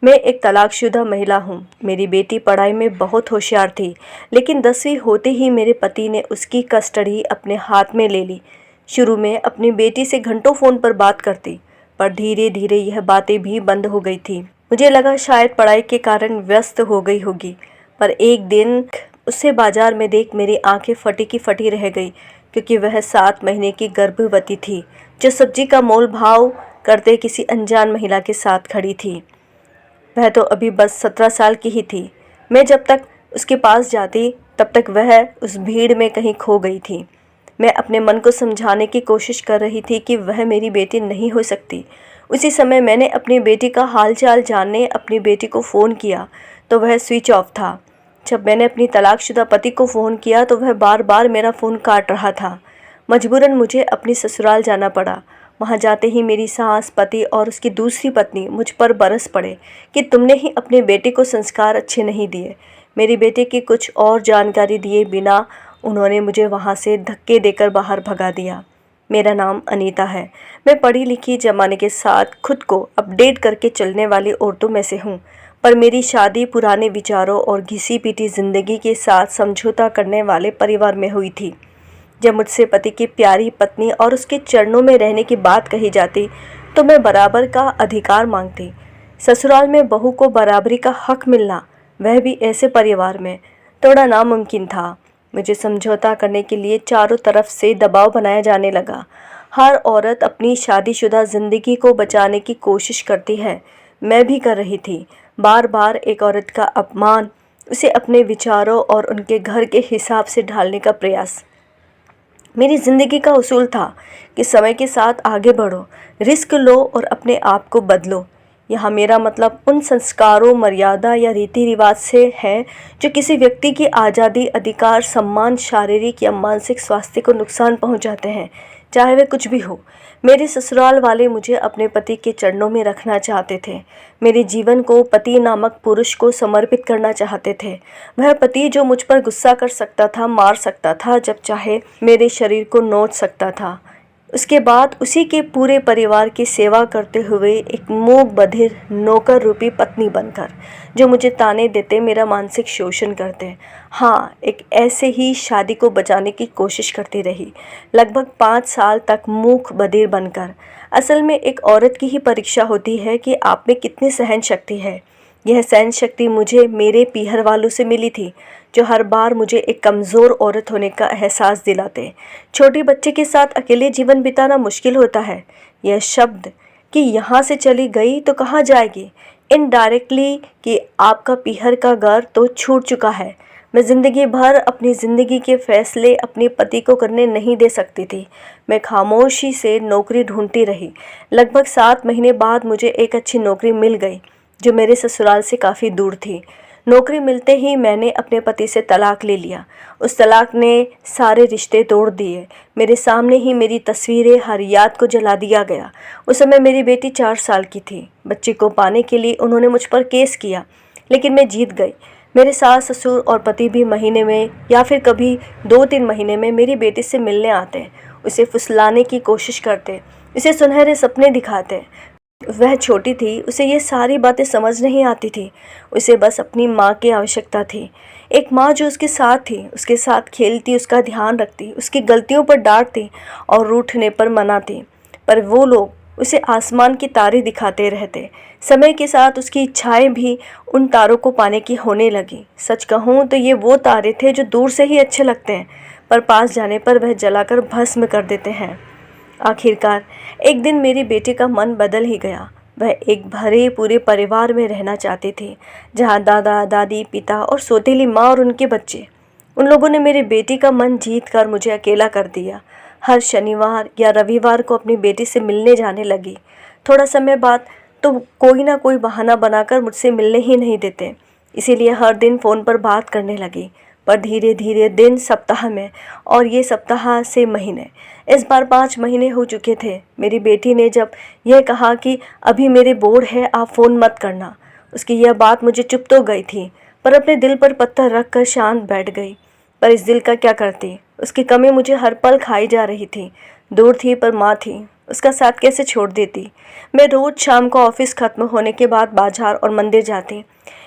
मैं एक तलाकशुदा महिला हूँ। मेरी बेटी पढ़ाई में बहुत होशियार थी, लेकिन 10वीं होते ही मेरे पति ने उसकी कस्टडी अपने हाथ में ले ली। शुरू में अपनी बेटी से घंटों फ़ोन पर बात करती, पर धीरे धीरे यह बातें भी बंद हो गई थी। मुझे लगा शायद पढ़ाई के कारण व्यस्त हो गई होगी, पर एक दिन उसे बाजार में देख मेरी आंखें फटी की फटी रह गई, क्योंकि वह 7 महीने की गर्भवती थी, जो सब्जी का मोल भाव करते किसी अनजान महिला के साथ खड़ी थी। वह तो अभी बस 17 साल की ही थी। मैं जब तक उसके पास जाती तब तक वह उस भीड़ में कहीं खो गई थी। मैं अपने मन को समझाने की कोशिश कर रही थी कि वह मेरी बेटी नहीं हो सकती। उसी समय मैंने अपनी बेटी का हालचाल जानने अपनी बेटी को फ़ोन किया तो वह स्विच ऑफ था। जब मैंने अपनी तलाकशुदा पति को फ़ोन किया तो वह बार बार मेरा फ़ोन काट रहा था। मजबूरन मुझे अपनी ससुराल जाना पड़ा। वहाँ जाते ही मेरी सास, पति और उसकी दूसरी पत्नी मुझ पर बरस पड़े कि तुमने ही अपने बेटे को संस्कार अच्छे नहीं दिए। मेरी बेटे की कुछ और जानकारी दिए बिना उन्होंने मुझे वहाँ से धक्के देकर बाहर भगा दिया। मेरा नाम अनीता है। मैं पढ़ी लिखी ज़माने के साथ खुद को अपडेट करके चलने वाली औरतों में से हूँ, पर मेरी शादी पुराने विचारों और घिसी पिटी ज़िंदगी के साथ समझौता करने वाले परिवार में हुई थी। जब मुझसे पति की प्यारी पत्नी और उसके चरणों में रहने की बात कही जाती तो मैं बराबर का अधिकार मांगती। ससुराल में बहू को बराबरी का हक मिलना, वह भी ऐसे परिवार में, थोड़ा नामुमकिन था। मुझे समझौता करने के लिए चारों तरफ से दबाव बनाया जाने लगा। हर औरत अपनी शादीशुदा ज़िंदगी को बचाने की कोशिश करती है, मैं भी कर रही थी। बार बार एक औरत का अपमान, उसे अपने विचारों और उनके घर के हिसाब से ढालने का प्रयास। मेरी ज़िंदगी का उसूल था कि समय के साथ आगे बढ़ो, रिस्क लो और अपने आप को बदलो। यहाँ मेरा मतलब उन संस्कारों, मर्यादा या रीति रिवाज से है जो किसी व्यक्ति की आज़ादी, अधिकार, सम्मान, शारीरिक या मानसिक स्वास्थ्य को नुकसान पहुँचाते हैं, चाहे वे कुछ भी हो। मेरे ससुराल वाले मुझे अपने पति के चरणों में रखना चाहते थे। मेरे जीवन को पति नामक पुरुष को समर्पित करना चाहते थे। वह पति जो मुझ पर गुस्सा कर सकता था, मार सकता था, जब चाहे मेरे शरीर को नोच सकता था। उसके बाद उसी के पूरे परिवार की सेवा करते हुए एक मूक बधिर नौकर रूपी पत्नी बनकर, जो मुझे ताने देते, मेरा मानसिक शोषण करते। हाँ, एक ऐसे ही शादी को बचाने की कोशिश करती रही, लगभग 5 साल तक मूक बधिर बनकर। असल में एक औरत की ही परीक्षा होती है कि आप में कितनी सहन शक्ति है। यह सहन शक्ति मुझे मेरे पीहर वालों से मिली थी, जो हर बार मुझे एक कमज़ोर औरत होने का एहसास दिलाते। छोटे बच्चे के साथ अकेले जीवन बिताना मुश्किल होता है। यह शब्द कि यहाँ से चली गई तो कहाँ जाएगी, इनडायरेक्टली कि आपका पीहर का घर तो छूट चुका है। मैं ज़िंदगी भर अपनी ज़िंदगी के फ़ैसले अपने पति को करने नहीं दे सकती थी। मैं खामोशी से नौकरी ढूंढती रही। लगभग 7 महीने बाद मुझे एक अच्छी नौकरी मिल गई, जो मेरे ससुराल से काफ़ी दूर थी। नौकरी मिलते ही मैंने अपने पति से तलाक ले लिया। उस तलाक ने सारे रिश्ते तोड़ दिए। मेरे सामने ही मेरी तस्वीरें, हर याद को जला दिया गया। उस समय मेरी बेटी 4 साल की थी। बच्चे को पाने के लिए उन्होंने मुझ पर केस किया, लेकिन मैं जीत गई। मेरे सास, ससुर और पति भी महीने में या फिर कभी 2-3 महीने में मेरी बेटी से मिलने आते, उसे फुसलाने की कोशिश करते, उसे सुनहरे सपने दिखाते। वह छोटी थी, उसे ये सारी बातें समझ नहीं आती थी। उसे बस अपनी माँ की आवश्यकता थी, एक माँ जो उसके साथ थी, उसके साथ खेलती, उसका ध्यान रखती, उसकी गलतियों पर डांटती और रूठने पर मनाती। पर वो लोग उसे आसमान की तारे दिखाते रहते। समय के साथ उसकी इच्छाएं भी उन तारों को पाने की होने लगी। सच कहूँ तो ये वो तारे थे जो दूर से ही अच्छे लगते हैं, पर पास जाने पर वह जलाकर भस्म कर देते हैं। आखिरकार एक दिन मेरी बेटी का मन बदल ही गया। वह एक भरे पूरे परिवार में रहना चाहती थी, जहाँ दादा, दादी, पिता और सौतेली माँ और उनके बच्चे। उन लोगों ने मेरी बेटी का मन जीत कर मुझे अकेला कर दिया। हर शनिवार या रविवार को अपनी बेटी से मिलने जाने लगी। थोड़ा समय बाद तो कोई ना कोई बहाना बनाकर मुझसे मिलने ही नहीं देते, इसीलिए हर दिन फ़ोन पर बात करने लगी। पर धीरे धीरे दिन सप्ताह में और ये सप्ताह से महीने, इस बार 5 महीने हो चुके थे। मेरी बेटी ने जब यह कहा कि अभी मेरे बोर्ड है, आप फ़ोन मत करना, उसकी यह बात मुझे चुप तो गई थी, पर अपने दिल पर पत्थर रख कर शांत बैठ गई। पर इस दिल का क्या करती, उसकी कमी मुझे हर पल खाई जा रही थी। दूर थी पर माँ थी। उसका साथ कैसे छोड़ देती। मैं रोज़ शाम को ऑफिस ख़त्म होने के बाद बाजार और मंदिर जाती,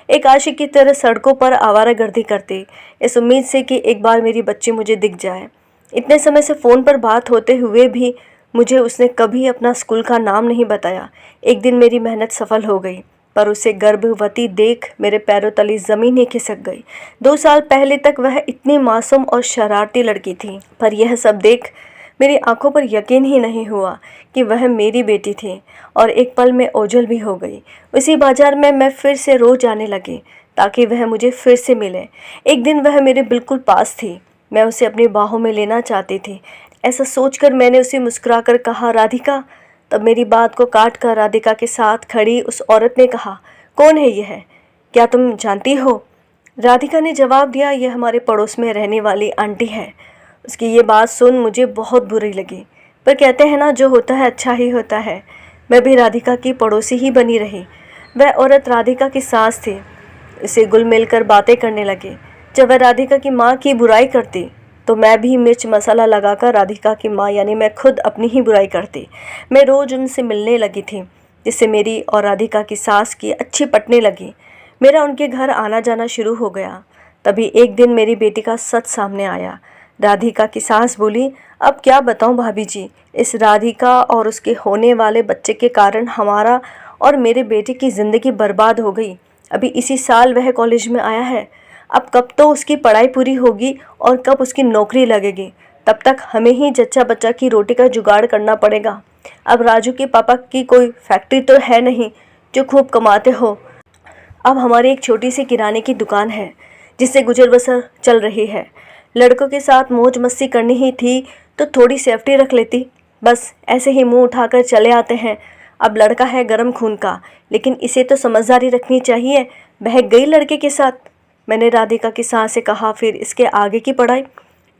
एक आशिक की तरह सड़कों पर आवारागर्दी करती, इस उम्मीद से कि एक बार मेरी बच्ची मुझे दिख जाए। इतने समय से फ़ोन पर बात होते हुए भी मुझे उसने कभी अपना स्कूल का नाम नहीं बताया। एक दिन मेरी मेहनत सफल हो गई, पर उसे गर्भवती देख मेरे पैरों तले ज़मीन ही खिसक गई। 2 साल पहले तक वह इतनी मासूम और शरारती लड़की थी, पर यह सब देख मेरी आंखों पर यकीन ही नहीं हुआ कि वह मेरी बेटी थी, और एक पल में ओझल भी हो गई। उसी बाजार में मैं फिर से रोज जाने लगी ताकि वह मुझे फिर से मिले। एक दिन वह मेरे बिल्कुल पास थी, मैं उसे अपनी बाहों में लेना चाहती थी। ऐसा सोचकर मैंने उसे मुस्कुराकर कहा, राधिका। तब मेरी बात को काट कर राधिका के साथ खड़ी उस औरत ने कहा, कौन है यह, क्या तुम जानती हो? राधिका ने जवाब दिया, यह हमारे पड़ोस में रहने वाली आंटी है। उसकी ये बात सुन मुझे बहुत बुरी लगी, पर कहते हैं ना, जो होता है अच्छा ही होता है। मैं भी राधिका की पड़ोसी ही बनी रही। वह औरत राधिका की सास थी। उसे घुल मिल कर बातें करने लगे। जब वह राधिका की माँ की बुराई करती तो मैं भी मिर्च मसाला लगाकर राधिका की माँ यानी मैं खुद अपनी ही बुराई करती। मैं रोज़ उनसे मिलने लगी थी, जिससे मेरी और राधिका की सास की अच्छी पटने लगी। मेरा उनके घर आना जाना शुरू हो गया। तभी एक दिन मेरी बेटी का सच सामने आया। राधिका की सास बोली, अब क्या बताऊं भाभी जी, इस राधिका और उसके होने वाले बच्चे के कारण हमारा और मेरे बेटे की ज़िंदगी बर्बाद हो गई। अभी इसी साल वह कॉलेज में आया है। अब कब तो उसकी पढ़ाई पूरी होगी और कब उसकी नौकरी लगेगी। तब तक हमें ही जच्चा बच्चा की रोटी का जुगाड़ करना पड़ेगा। अब राजू के पापा की कोई फैक्ट्री तो है नहीं जो खूब कमाते हो। अब हमारी एक छोटी सी किराने की दुकान है जिससे गुजर बसर चल रही है। लड़कों के साथ मौज मस्ती करनी ही थी तो थोड़ी सेफ्टी रख लेती। बस ऐसे ही मुंह उठाकर चले आते हैं। अब लड़का है गर्म खून का, लेकिन इसे तो समझदारी रखनी चाहिए। बहक गई लड़के के साथ। मैंने राधिका की सास से कहा, फिर इसके आगे की पढ़ाई?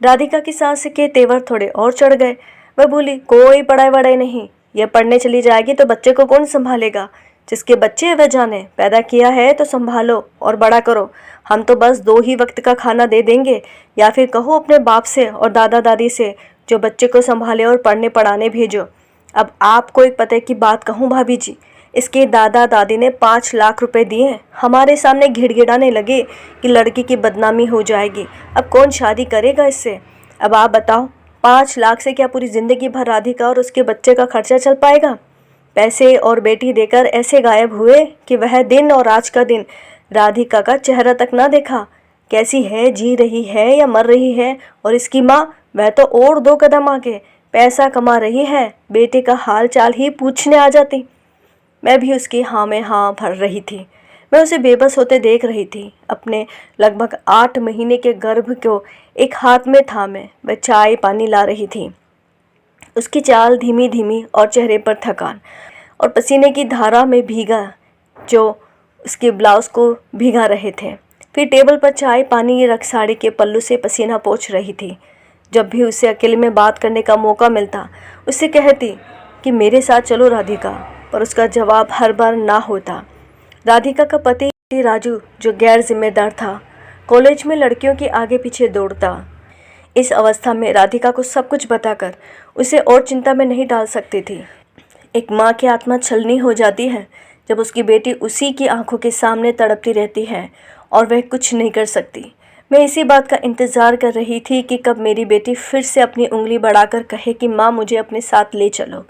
राधिका की सास के तेवर थोड़े और चढ़ गए। वह बोली, कोई पढ़ाई वढ़ाई नहीं, यह पढ़ने चली जाएगी तो बच्चे को कौन संभालेगा? जिसके बच्चे वह जाने, पैदा किया है तो संभालो और बड़ा करो। हम तो बस 2 ही वक्त का खाना दे देंगे, या फिर कहो अपने बाप से और दादा दादी से जो बच्चे को संभाले और पढ़ने पढ़ाने भेजो। अब आपको एक पते की बात कहूँ भाभी जी, इसके दादा दादी ने 5 लाख रुपए दिए। हमारे सामने घिड़घिड़ाने लगे कि लड़की की बदनामी हो जाएगी, अब कौन शादी करेगा इससे? अब आप बताओ, 5 लाख से क्या पूरी ज़िंदगी भर राधिका और उसके बच्चे का खर्चा चल पाएगा? पैसे और बेटी देकर ऐसे गायब हुए कि वह दिन और आज का दिन राधिका का चेहरा तक ना देखा। कैसी है, जी रही है या मर रही है? और इसकी माँ, वह तो और 2 कदम आगे पैसा कमा रही है, बेटे का हाल चाल ही पूछने आ जाती। मैं भी उसकी हाँ में हाँ भर रही थी। मैं उसे बेबस होते देख रही थी। अपने लगभग 8 महीने के गर्भ को एक हाथ में थामे वह चाय पानी ला रही थी। उसकी चाल धीमी धीमी और चेहरे पर थकान और पसीने की धारा में भीगा जो उसके ब्लाउज को भिगा रहे थे। फिर टेबल पर चाय पानी रख साड़ी के पल्लू से पसीना पोंछ रही थी। जब भी उसे अकेले में बात करने का मौका मिलता, उससे कहती कि मेरे साथ चलो राधिका, पर उसका जवाब हर बार ना होता। राधिका का पति राजू, जो गैर जिम्मेदार था, कॉलेज में लड़कियों के आगे पीछे दौड़ता। इस अवस्था में राधिका को सब कुछ बताकर उसे और चिंता में नहीं डाल सकती थी। एक माँ की आत्मा छलनी हो जाती है जब उसकी बेटी उसी की आंखों के सामने तड़पती रहती है और वह कुछ नहीं कर सकती। मैं इसी बात का इंतज़ार कर रही थी कि कब मेरी बेटी फिर से अपनी उंगली बढ़ाकर कहे कि माँ, मुझे अपने साथ ले चलो।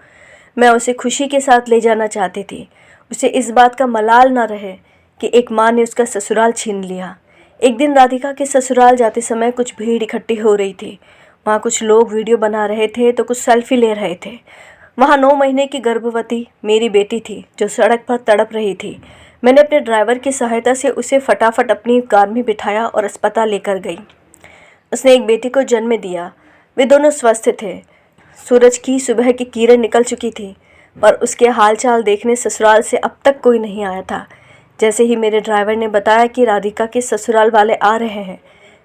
मैं उसे खुशी के साथ ले जाना चाहती थी। उसे इस बात का मलाल ना रहे कि एक माँ ने उसका ससुराल छीन लिया। एक दिन राधिका के ससुराल जाते समय कुछ भीड़ इकट्ठी हो रही थी। वहाँ कुछ लोग वीडियो बना रहे थे तो कुछ सेल्फी ले रहे थे। वहाँ 9 महीने की गर्भवती मेरी बेटी थी जो सड़क पर तड़प रही थी। मैंने अपने ड्राइवर की सहायता से उसे फटाफट अपनी कार में बिठाया और अस्पताल लेकर गई। उसने एक बेटी को जन्म दिया। वे दोनों स्वस्थ थे। सूरज की सुबह की किरण निकल चुकी थी, पर उसके हालचाल देखने ससुराल से अब तक कोई नहीं आया था। जैसे ही मेरे ड्राइवर ने बताया कि राधिका के ससुराल वाले आ रहे हैं,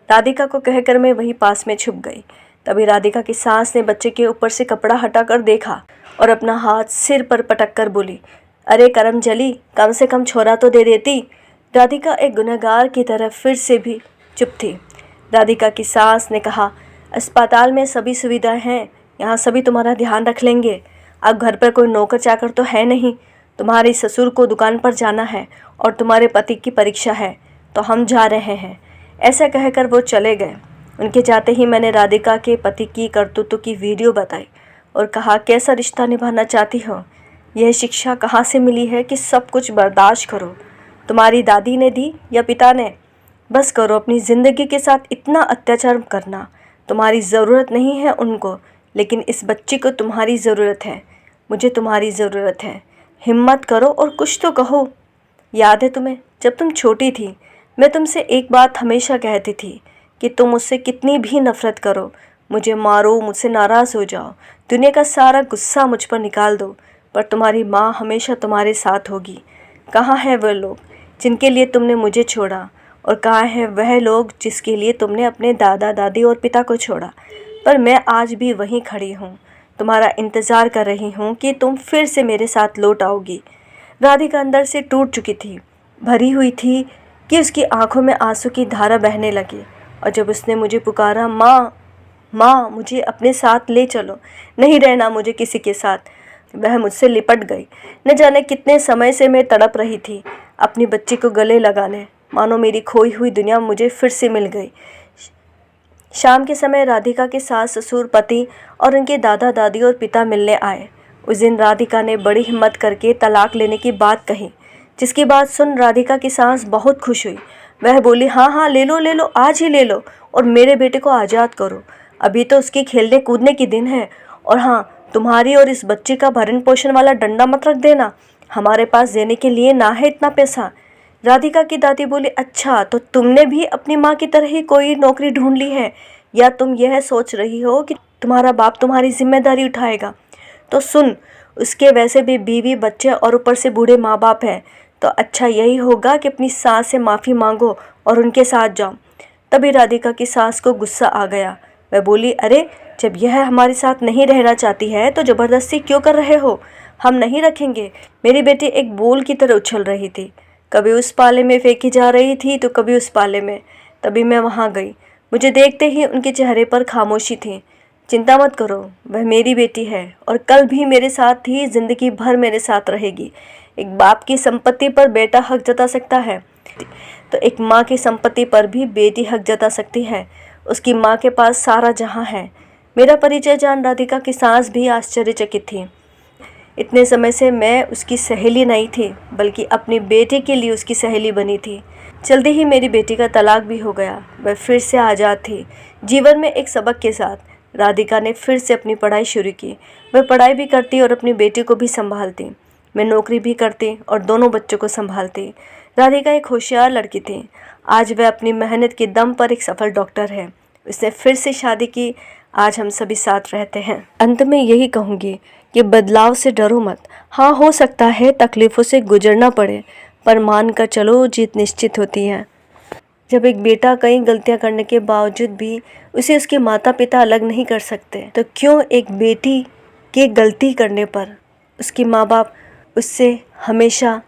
राधिका को कहकर मैं वहीं पास में छुप गई। तभी राधिका की सास ने बच्चे के ऊपर से कपड़ा हटाकर देखा और अपना हाथ सिर पर पटक कर बोली, अरे करम जली, कम से कम छोरा तो दे देती। राधिका एक गुनहगार की तरह फिर से भी चुप थी। राधिका की सास ने कहा, अस्पताल में सभी सुविधाएं हैं, यहाँ सभी तुम्हारा ध्यान रख लेंगे। अब घर पर कोई नौकर चाकर तो है नहीं, तुम्हारे ससुर को दुकान पर जाना है और तुम्हारे पति की परीक्षा है, तो हम जा रहे हैं। ऐसा कहकर वो चले गए। उनके जाते ही मैंने राधिका के पति की करतूतों की वीडियो बताई और कहा, कैसा रिश्ता निभाना चाहती हो? यह शिक्षा कहाँ से मिली है कि सब कुछ बर्दाश्त करो? तुम्हारी दादी ने दी या पिता ने? बस करो अपनी ज़िंदगी के साथ इतना अत्याचार करना। तुम्हारी ज़रूरत नहीं है उनको, लेकिन इस बच्ची को तुम्हारी ज़रूरत है। मुझे तुम्हारी ज़रूरत है। हिम्मत करो और कुछ तो कहो। याद है तुम्हें, जब तुम छोटी थी, मैं तुमसे एक बात हमेशा कहती थी कि तुम मुझसे कितनी भी नफ़रत करो, मुझे मारो, मुझसे नाराज़ हो जाओ, दुनिया का सारा गुस्सा मुझ पर निकाल दो, पर तुम्हारी माँ हमेशा तुम्हारे साथ होगी। कहाँ है वह लोग जिनके लिए तुमने मुझे छोड़ा, और कहाँ है वह लोग जिसके लिए तुमने अपने दादा दादी और पिता को छोड़ा? पर मैं आज भी वहीं खड़ी हूँ, तुम्हारा इंतज़ार कर रही हूँ कि तुम फिर से मेरे साथ लौट आओगी। राधिका अंदर से टूट चुकी थी, भरी हुई थी कि उसकी आंखों में आंसू की धारा बहने लगी। और जब उसने मुझे पुकारा, माँ माँ, मुझे अपने साथ ले चलो, नहीं रहना मुझे किसी के साथ, वह मुझसे लिपट गई। न जाने कितने समय से मैं तड़प रही थी अपनी बच्ची को गले लगाने, मानो मेरी खोई हुई दुनिया मुझे फिर से मिल गई। शाम के समय राधिका के सास ससुर, पति और उनके दादा दादी और पिता मिलने आए। उस दिन राधिका ने बड़ी हिम्मत करके तलाक लेने की बात कही, जिसकी बात सुन राधिका की सास बहुत खुश हुई। वह बोली, हाँ हाँ, ले लो, आज ही ले लो और मेरे बेटे को आज़ाद करो। अभी तो उसके खेलने कूदने की दिन है। और हाँ, तुम्हारी और इस बच्चे का भरण पोषण वाला डंडा मत रख देना, हमारे पास देने के लिए ना है इतना पैसा। राधिका की दादी बोली, अच्छा, तो तुमने भी अपनी माँ की तरह ही कोई नौकरी ढूंढ ली है, या तुम यह सोच रही हो कि तुम्हारा बाप तुम्हारी जिम्मेदारी उठाएगा? तो सुन, उसके वैसे भी बीवी, बच्चे और ऊपर से बूढ़े माँ बाप हैं, तो अच्छा यही होगा कि अपनी सास से माफ़ी मांगो और उनके साथ जाओ। तभी राधिका की सास को गुस्सा आ गया। वह बोली, अरे, जब यह हमारे साथ नहीं रहना चाहती है तो ज़बरदस्ती क्यों कर रहे हो? हम नहीं रखेंगे। मेरी बेटी एक बोल की तरह उछल रही थी, कभी उस पाले में फेंकी जा रही थी तो कभी उस पाले में। तभी मैं वहाँ गई। मुझे देखते ही उनके चेहरे पर खामोशी थी। चिंता मत करो, वह मेरी बेटी है और कल भी मेरे साथ ही ज़िंदगी भर मेरे साथ रहेगी। एक बाप की संपत्ति पर बेटा हक जता सकता है, तो एक माँ की संपत्ति पर भी बेटी हक जता सकती है। उसकी माँ के पास सारा जहाँ है। मेरा परिचय जान राधिका की सास भी आश्चर्यचकित थी। इतने समय से मैं उसकी सहेली नहीं थी, बल्कि अपनी बेटे के लिए उसकी सहेली बनी थी। जल्दी ही मेरी बेटी का तलाक भी हो गया। वह फिर से आज़ाद थी, जीवन में एक सबक के साथ। राधिका ने फिर से अपनी पढ़ाई शुरू की। वह पढ़ाई भी करती और अपनी बेटी को भी संभालती। मैं नौकरी भी करती और दोनों बच्चों को संभालती। राधिका एक होशियार लड़की थी। आज वह अपनी मेहनत के दम पर एक सफल डॉक्टर है। उसने फिर से शादी की। आज हम सभी साथ रहते हैं। अंत में यही कहूँगी कि बदलाव से डरो मत। हाँ, हो सकता है तकलीफ़ों से गुजरना पड़े, पर मान कर चलो, जीत निश्चित होती है। जब एक बेटा कई गलतियां करने के बावजूद भी उसे उसके माता पिता अलग नहीं कर सकते, तो क्यों एक बेटी के गलती करने पर उसके माँ बाप उससे हमेशा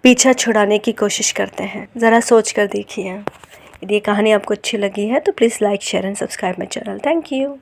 पीछा छुड़ाने की कोशिश करते हैं? ज़रा सोच कर देखिए। यदि ये कहानी आपको अच्छी लगी है तो please like, share and subscribe my channel. Thank you.